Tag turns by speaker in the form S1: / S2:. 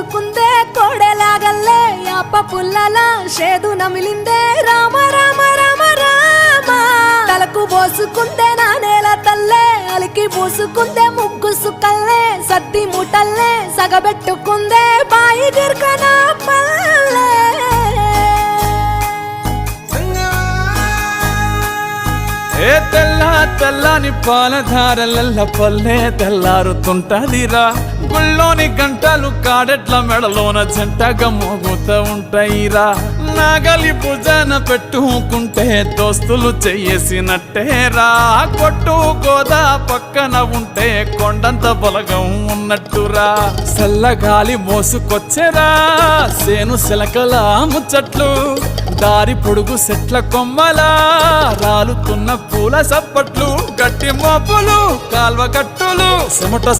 S1: పోసుకుందే కోడెలాగల్లే యాప పుల్లలా షేదు నమిలిందే రామ రామ రామ రామ తలకు పోసుకుందే నా నేల తల్లే అలికి పూసుకుందే ముగ్గు సుక్కల్లే సద్ది ముటల్లే సగబెట్టుకుందే బాయి గిర్కన పల్లె
S2: ఏ తెల్ల తెల్లని పాలధారలల్ల పల్లె తెల్లారుతుంటదిరా గుళ్ళోని గంటలు కాడెట్ల మెడలోన జంటగా మోగుతూ ఉంటాయిరా నాగలి భుజాన పెట్టుకుంటే దోస్తులు చెయ్యేసినట్టేరా కొట్టు గోదా పక్కన ఉంటే కొండంత బలగం ఉన్నట్టురా చల్లగాలి మోసుకొచ్చెరా సేను శిలకల ముచ్చట్లు దారి పొడుగు సెట్ల కొమ్మలా రాలుతున్న పూల సప్పట్లు గట్టి మోపులు కాల్వ కట్టులు చెమట